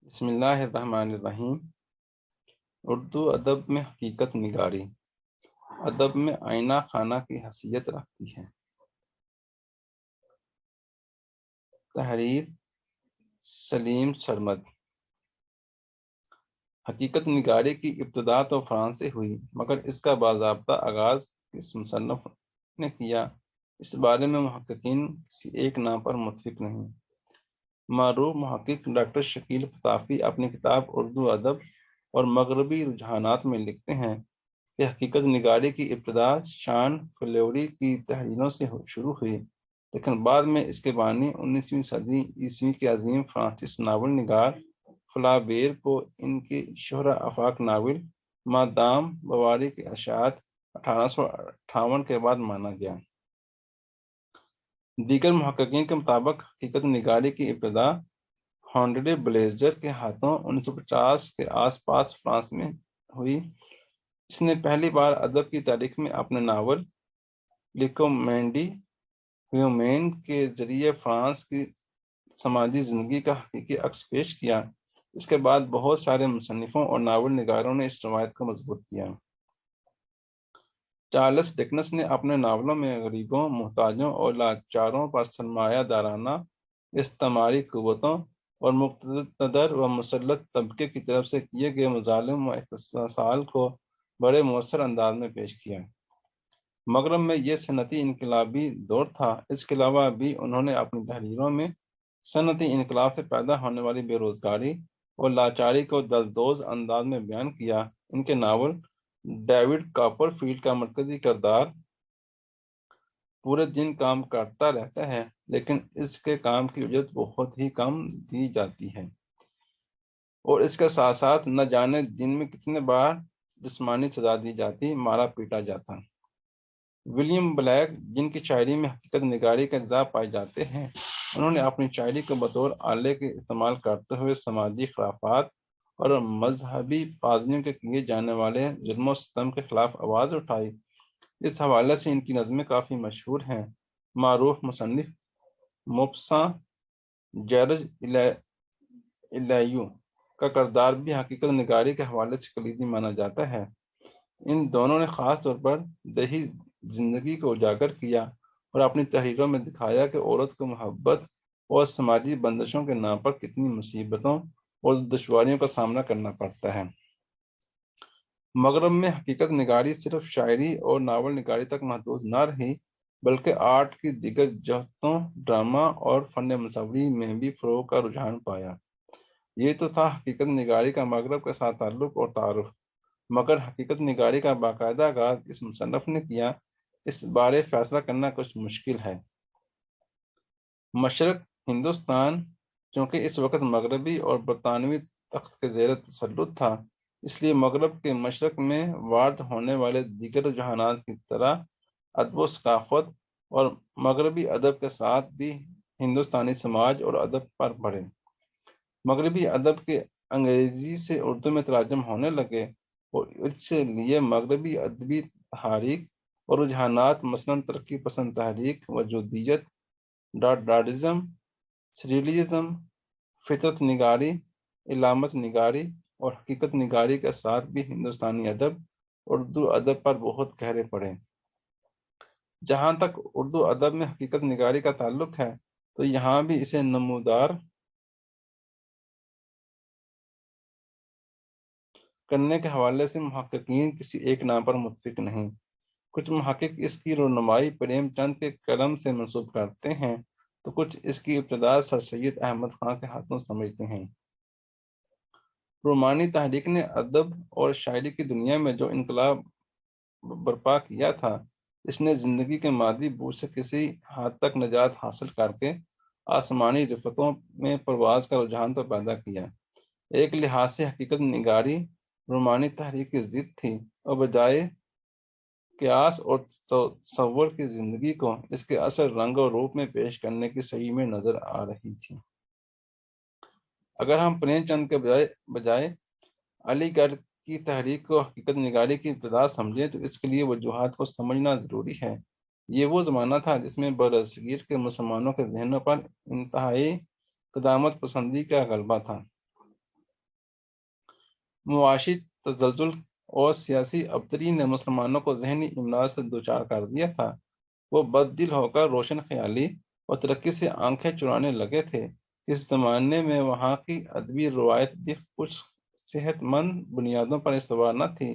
بسم اللہ الرحمن الرحیم۔ اردو ادب میں حقیقت نگاری ادب میں آئینہ خانہ کی حیثیت رکھتی ہے۔ تحریر سلیم سرمد۔ حقیقت نگاری کی ابتدا تو فرانس سے ہوئی، مگر اس کا باضابطہ آغاز کس مصنف نے کیا، اس بارے میں محققین کسی ایک نام پر متفق نہیں۔ معروف محقق ڈاکٹر شکیل فتافی اپنی کتاب اردو ادب اور مغربی رجحانات میں لکھتے ہیں کہ حقیقت نگاری کی ابتدا شان فلیوری کی تحریروں سے شروع ہوئی، لیکن بعد میں اس کے بانی 19ویں صدی عیسوی کے عظیم فرانسیسی ناول نگار فلابیر کو ان کے شہرہ آفاق ناول مادام بواری کے اشاعت 1858 کے بعد مانا گیا۔ دیگر محققین کے مطابق حقیقت نگاری کی ابتدا ہنری بلیزر کے ہاتھوں 1950 کے آس پاس فرانس میں ہوئی۔ اس نے پہلی بار ادب کی تاریخ میں اپنے ناول لیکومیڈی ہیومین کے ذریعے فرانس کی سماجی زندگی کا حقیقی عکس پیش کیا۔ اس کے بعد بہت سارے مصنفوں اور ناول نگاروں نے اس روایت کو مضبوط کیا۔ چارلس ڈکنس نے اپنے ناولوں میں غریبوں، محتاجوں اور لاچاروں پر سرمایہ دارانہ استعماری قوتوں اور مقتدر و مسلط طبقے کی طرف سے کیے گئے مظالم و استحصال کو بڑے مؤثر انداز میں پیش کیا۔ مغرب میں یہ صنعتی انقلابی دور تھا۔ اس کے علاوہ بھی انہوں نے اپنی تحریروں میں صنعتی انقلاب سے پیدا ہونے والی بے روزگاری اور لاچاری کو دلدوز انداز میں بیان کیا۔ ان کے ناول ڈیوڈ کاپر فیلڈ کا مرکزی کردار پورے دن کام کرتا رہتا ہے، لیکن اس کے کام کی اجرت بہت ہی کم دی جاتی ہے، اور اس کے ساتھ ساتھ نہ جانے دن میں کتنے بار جسمانی سزا دی جاتی، مارا پیٹا جاتا۔ ولیم بلیک، جن کی شاعری میں حقیقت نگاری کے اجزاء پائے جاتے ہیں، انہوں نے اپنی شاعری کو بطور آلے کے استعمال کرتے ہوئے سماجی خرافات اور مذہبی پادریوں کے کیے جانے والے ظلم و ستم کے خلاف آواز اٹھائی۔ اس حوالے سے ان کی نظمیں کافی مشہور ہیں۔ معروف مصنف مبصر جارج الیو کا کردار بھی حقیقت نگاری کے حوالے سے کلیدی مانا جاتا ہے۔ ان دونوں نے خاص طور پر دیہی زندگی کو اجاگر کیا اور اپنی تحریروں میں دکھایا کہ عورت کو محبت اور سماجی بندشوں کے نام پر کتنی مصیبتوں اور دشواریوں کا سامنا کرنا پڑتا ہے۔ مغرب میں حقیقت نگاری صرف شاعری اور ناول نگاری تک محدود نہ رہی، بلکہ آرٹ کی دیگر جہتوں، ڈرامہ اور فن مصوری میں بھی فروغ کا رجحان پایا۔ یہ تو تھا حقیقت نگاری کا مغرب کے ساتھ تعلق اور تعارف، مگر حقیقت نگاری کا باقاعدہ آغاز اس مصنف نے کیا، اس بارے فیصلہ کرنا کچھ مشکل ہے۔ مشرق ہندوستان چونکہ اس وقت مغربی اور برطانوی تخت کے زیر تسلط تھا، اس لیے مغرب کے مشرق میں وارد ہونے والے دیگر رجحانات کی طرح ادب و ثقافت اور مغربی ادب کے ساتھ بھی ہندوستانی سماج اور ادب پر پڑے۔ مغربی ادب کے انگریزی سے اردو میں تراجم ہونے لگے، اور اس سے لیے مغربی ادبی تحاریک اور رجحانات، مثلاً ترقی پسند تحریک، وجودیت، ڈاڈازم، سریلیزم، فطرت نگاری، علامت نگاری اور حقیقت نگاری کے اثرات بھی ہندوستانی ادب، اردو ادب پر بہت گہرے پڑے۔ جہاں تک اردو ادب میں حقیقت نگاری کا تعلق ہے، تو یہاں بھی اسے نمودار کرنے کے حوالے سے محققین کسی ایک نام پر متفق نہیں۔ کچھ محقق اس کی رونمائی پریم چند کے قلم سے منسوب کرتے ہیں، تو کچھ اس کی ابتدا سر سید احمد خان کے ہاتھوں سمجھتے ہیں۔ رومانی تحریک نے ادب اور شاعری کی دنیا میں جو انقلاب برپا کیا تھا، اس نے زندگی کے مادی بوجھ سے کسی حد تک نجات حاصل کر کے آسمانی رفتوں میں پرواز کا رجحان تو پیدا کیا۔ ایک لحاظ سے حقیقت نگاری رومانی تحریک کی ضد تھی، اور بجائے قیاس اور تصور کی زندگی کو اس کے اصل رنگ اور روپ میں پیش کرنے کی صحیح میں نظر آ رہی تھی۔ اگر ہم پریم چند کے بجائے علی گڑھ کی تحریک کو حقیقت نگاری کی ابتدا سمجھیں، تو اس کے لیے وجوہات کو سمجھنا ضروری ہے۔ یہ وہ زمانہ تھا جس میں برصغیر کے مسلمانوں کے ذہنوں پر انتہائی قدامت پسندی کا غلبہ تھا۔ معاشی تزلزل اور سیاسی ابتری نے مسلمانوں کو ذہنی امراض سے دوچار کر دیا تھا۔ وہ بد دل ہو کر روشن خیالی اور ترقی سے آنکھیں چرانے لگے تھے۔ اس زمانے میں وہاں کی ادبی روایت بھی کچھ صحت مند بنیادوں پر استوار نہ تھی،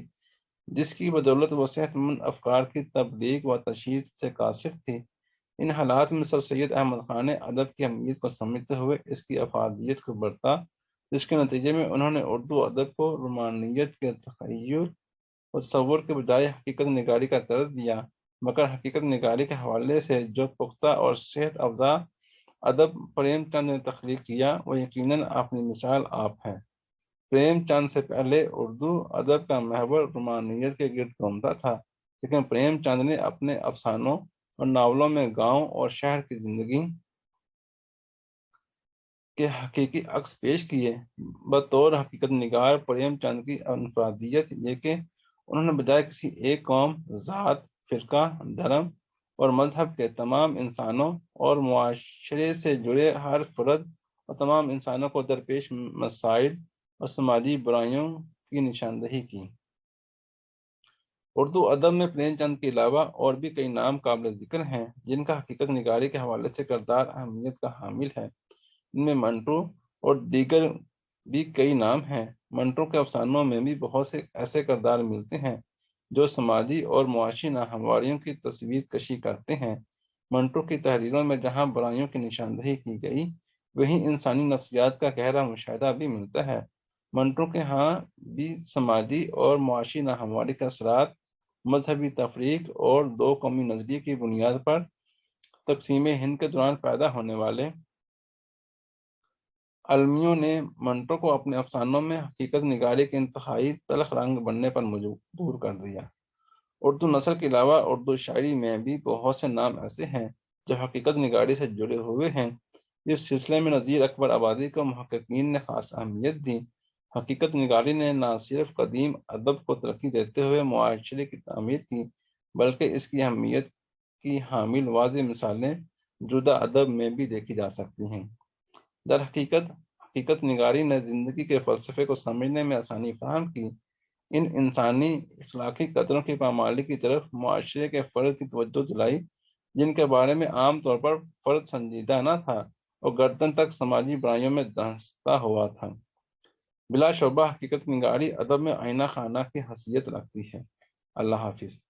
جس کی بدولت وہ صحت مند افکار کی تبلیغ و تشہیر سے قاصر تھی۔ ان حالات میں سر سید احمد خان نے ادب کی اہمیت کو سمجھتے ہوئے اس کی افادیت کو برتا، جس کے نتیجے میں انہوں نے اردو ادب کو رومانیت کے تخیل اور تصور کے بجائے حقیقت نگاری کا طرز دیا، مگر حقیقت نگاری کے حوالے سے جو پختہ اور صحت افزا ادب پریم چند نے تخلیق کیا، وہ یقیناً اپنی مثال آپ ہے۔ پریم چند سے پہلے اردو ادب کا محور رومانیت کے گرد گھومتا تھا، لیکن پریم چند نے اپنے افسانوں اور ناولوں میں گاؤں اور شہر کی زندگی کے حقیقی عکس پیش کیے۔ بطور حقیقت نگار پریم چند کی انفرادیت یہ کہ انہوں نے بجائے کسی ایک قوم، ذات، فرقہ، دھرم اور مذہب کے تمام انسانوں اور معاشرے سے جڑے ہر فرد اور تمام انسانوں کو درپیش مسائل اور سماجی برائیوں کی نشاندہی کی۔ اردو ادب میں پریم چند کے علاوہ اور بھی کئی نام قابل ذکر ہیں جن کا حقیقت نگاری کے حوالے سے کردار اہمیت کا حامل ہے۔ ان میں منٹو اور دیگر بھی کئی نام ہیں۔ منٹو کے افسانوں میں بھی بہت سے ایسے کردار ملتے ہیں جو سماجی اور معاشی ناہمواریوں کی تصویر کشی کرتے ہیں۔ منٹو کی تحریروں میں جہاں برائیوں کی نشاندہی کی گئی، وہیں انسانی نفسیات کا گہرا مشاہدہ بھی ملتا ہے۔ منٹو کے ہاں بھی سماجی اور معاشی ناہمواری کے اثرات، مذہبی تفریق اور دو قومی نظریے کی بنیاد پر تقسیم ہند کے دوران پیدا ہونے والے المیوں نے منٹو کو اپنے افسانوں میں حقیقت نگاری کے انتہائی تلخ رنگ بننے پر مجبور کر دیا۔ اردو نثر کے علاوہ اردو شاعری میں بھی بہت سے نام ایسے ہیں جو حقیقت نگاری سے جڑے ہوئے ہیں۔ اس سلسلے میں نذیر اکبر آبادی کو محققین نے خاص اہمیت دی۔ حقیقت نگاری نے نہ صرف قدیم ادب کو ترقی دیتے ہوئے معاشرے کی تعمیر کی، بلکہ اس کی اہمیت کی حامل واضح مثالیں موجودہ ادب میں بھی دیکھی جا سکتی ہیں۔ در حقیقت حقیقت نگاری نے زندگی کے فلسفے کو سمجھنے میں آسانی فراہم کی۔ ان انسانی اخلاقی قدروں کی پامالی کی طرف معاشرے کے فرد کی توجہ دلائی جن کے بارے میں عام طور پر فرد سنجیدہ نہ تھا اور گردن تک سماجی برائیوں میں دھنستا ہوا تھا۔ بلا شبہ حقیقت نگاری ادب میں آئینہ خانہ کی حیثیت رکھتی ہے۔ اللہ حافظ۔